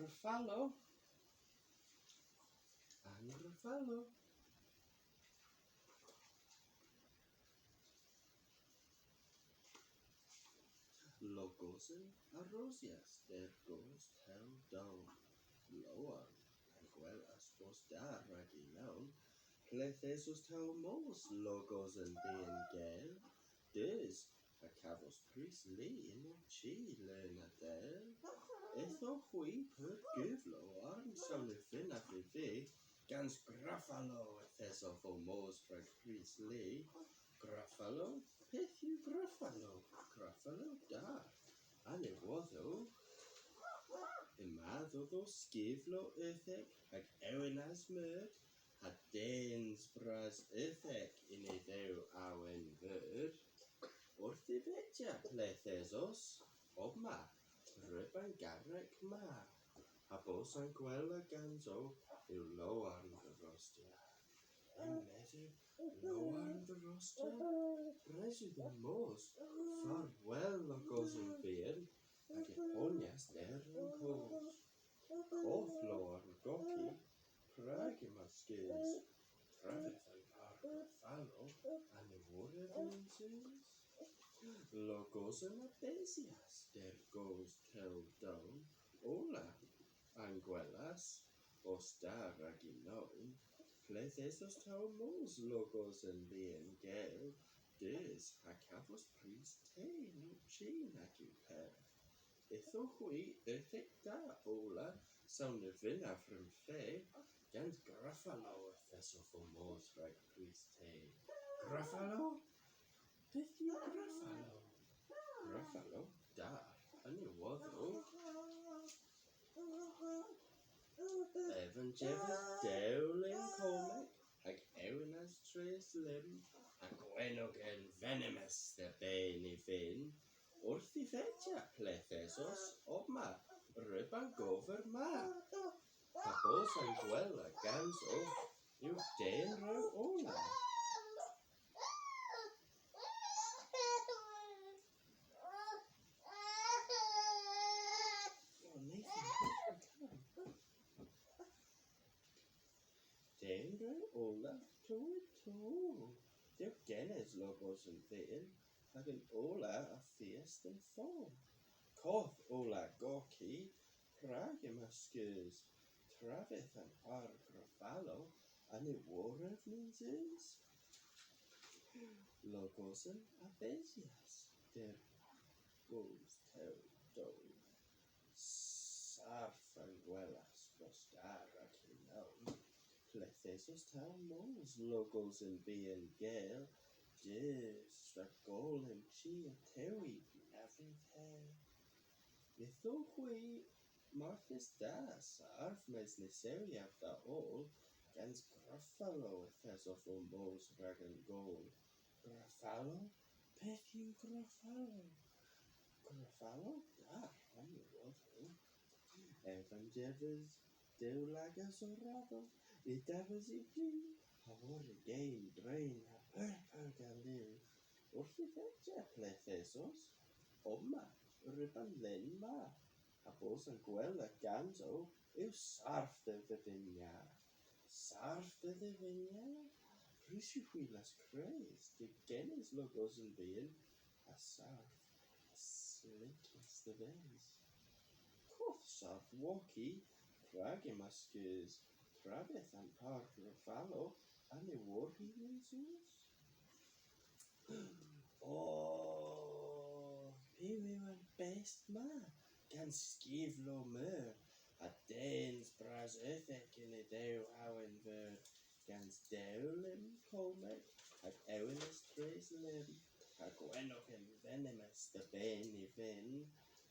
Gruffalo. An Gruffalo. Logosen arrosias der goes hell down. Loan anguelas was dar raginaun. Plethesus tau mos logosen bien gel. Des acavos pris li in chi lerna del. Etho hui per guvlo arn son finna fi. Gans Gruffalo theso fo mos rag pris li. Gruffalo, peth yw Gruffalo? Gruffalo da. Ane woddo. Imaddo skiflo ytheg ag ewynas myrd. A dens bras ytheg in ei ddew awen fyrd. Wrth I fetja plethesos. Obma, ryban garreg ma. A bos an gwela ganzo yw loarn dy rostia. Yn meddyg loarn dy rostia. Resyd yn mos, farwel o gosyn fyr, ac y ponias der yn cos. Coth loarn goci, prag yma skys. Trafeth yn par Gruffalo, a newydd yn sys. Logos yn abesias, der goes tell down. Ola, anguelas, os da raginown. Plethesos tau mos logos yn bien gel. Des hacafos pris te no chin ac yw per. Etho hui ythig da ola, sawn y fyna ffrym fe. Gans Gruffalo theso fo mos rag pris te. Gruffalo? Beth yw Gruffalo? Gruffalo da, hynny woddo. Evan Jeffers dewlin comic, ag ewynas tres lim, a gwenog yn venomous the ben I fin. Wrth I fetja plethesos, obma, ryban gofer ma. A bos yn gwela ganso, yw den raw ola. Den raw ola, to. Dyw genes logos yn fyr, ag yn ola a fiest yn ffôn. Coth ola goci, prag yma skys. Trafeth yn par Gruffalo, a ni waraf ni'n sys. Logos yn abesias, der goes tell down. Sarf yn gwelas dros dar ac yn nawn. Plethesos tau mos logos yn bien gel. Des ragol yn chi a tewi afydd hel. Etho hui Marthas da sarf mes neseri af da ol. Gans Gruffalo theso fo mos rag yn gol. Gruffalo? Peth yw Gruffalo? Gruffalo da, hynny woddo. Evan Jeffers dewlagas o rado. I dafas I di. A war y gein drain a purpur galir. Wrth I fetja plethesos. Oma, ryban len ma. A bos yn gwela ganzo yw sarf dy ddyfinia. Sarf dy ddyfinia? Rhys yw hwylas creus. Dy genes logos yn byn. A sarf. A slintless dy fens. Coth sarf woci. Prag yma skys. Trafeth yn par Gruffalo. A ni war hi yn sys. Piw yw yn best ma. Gan skiflo myr. A dens bras ytheg yn y dew awen fyr. Gans dewlin comic. Ag ewynas tres lim. A gwenog yn venomous dy ben I fin.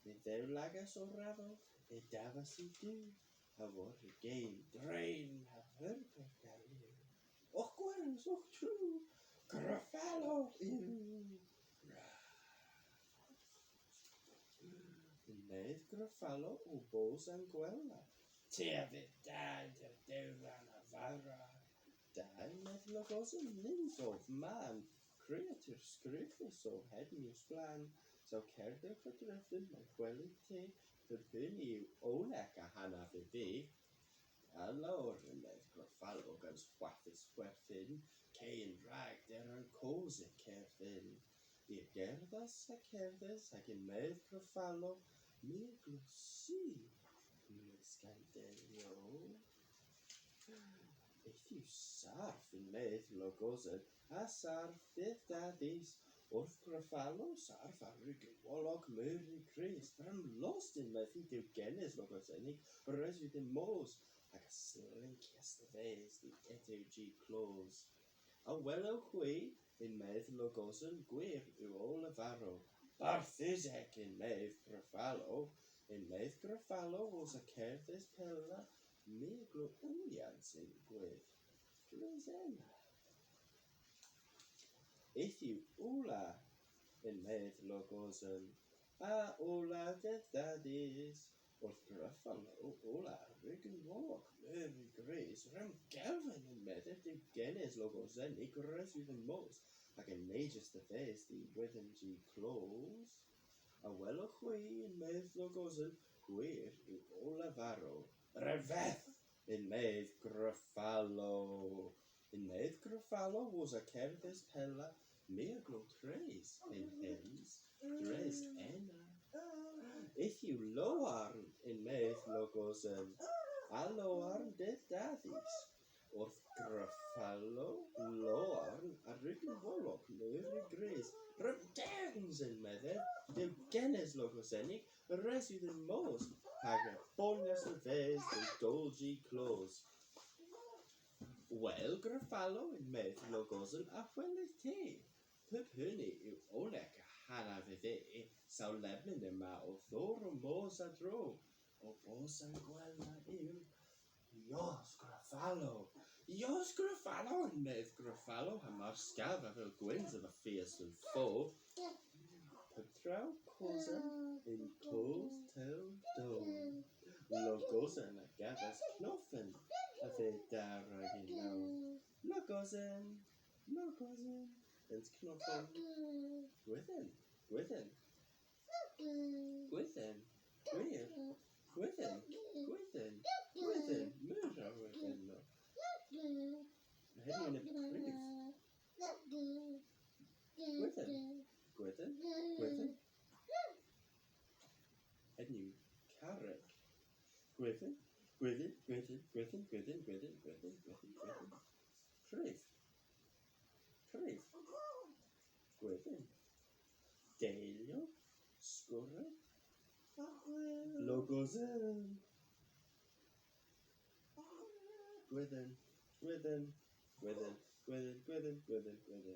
Ni dewlagas o rafo. E dafas I du. A war y gein drain a purpur galir. Och gwers, och trw. Gruffalo yw. Mayth Gruffalo o bos yn gwela. Te a fydd da dy dewran a fara. Da med logos yn lins of man. Creator sgriffus o hedniws blan. So cerder fydryfyn mae gwely te. Pepuni olek a hanaf y fi. A lawr yn medd Gruffalo gan chwathus chwerthin, cein rhag der ar cos y certhyn. I'r gerddas a cerddys ac yn medd Gruffalo, mi glusi, misgandelio. Eith yw sarf yn medd Logosen, a sarf dydd daddys, wrth Gruffalo sarf a rygyn wolog myri Chris, fram lost yn medd i dyw gennes Logosenig, rys fydd yn mos, ac a slinkias the fes the eto-G claws. A welwch wi yn medd Logosen gwir yw ôl y faro. Barthusec yn medd Gruffalo. Yn medd Gruffalo was a cerddys pella, mi glo wlian sy'n gwir. Glysen. Eith yw wla yn medd Logosen, a wla dydd daddys. Wrth Gruffalo, wla rygyn wolog, myri Gris, rhan gelfyn yn meddwl dyw gennes Logosen i gres fydd yn mos, ac yn neidus dy fes di wedyn G close. A welwch wi yn medd Logosen, gwir yw wla faro. Rhyfedd yn medd Gruffalo. Yn medd Gruffalo was a cerddys pella, mi a glo tres yn hens, dres enna. Eith yw loarn yn medd Logosen, a loarn dydd daddys. Wrth Gruffalo, loarn a rygyn wolog myri Gris. Rydens yn meddwl, dyw gennes Logosenig, res fydd yn mos, hag a bonus y fes yn dolgi clos. Wel, Gruffalo yn medd Logosen a chwelydd te. Pyp hynny yw olec a hanaf y fe, saw lebyn yma o ddor o mos a dro. O bos yn gwelna yw Ios Gruffalo. Ios Gruffalo yn medd Gruffalo, a mae'r scaf a fel gwyns efo ffias yn ffo. Pytraw cosen yn clos tel dom. Logosen a gafas knoffen, a fe dar ag yn nawr. Logosen, Logosen, ent knoffen. Gwydden, Gwydden. Gwydden, gwir, Gwydden, Gwydden, Gwydden, myra Gwydden no. Mae hyn yn y prif. Gwydden, Gwydden, Gwydden. Hyn yw carreg. Gwydden, Gwydden, Gwydden, Gwydden, Gwydden, Gwydden, Gwydden, Gwydden, Gwydden. Prif. Prif. Gwydden. Deilio. Sgwrdd. Logosen. Gwydden, Gwydden, Gwydden, Gwydden, Gwydden, Gwydden, Gwydden.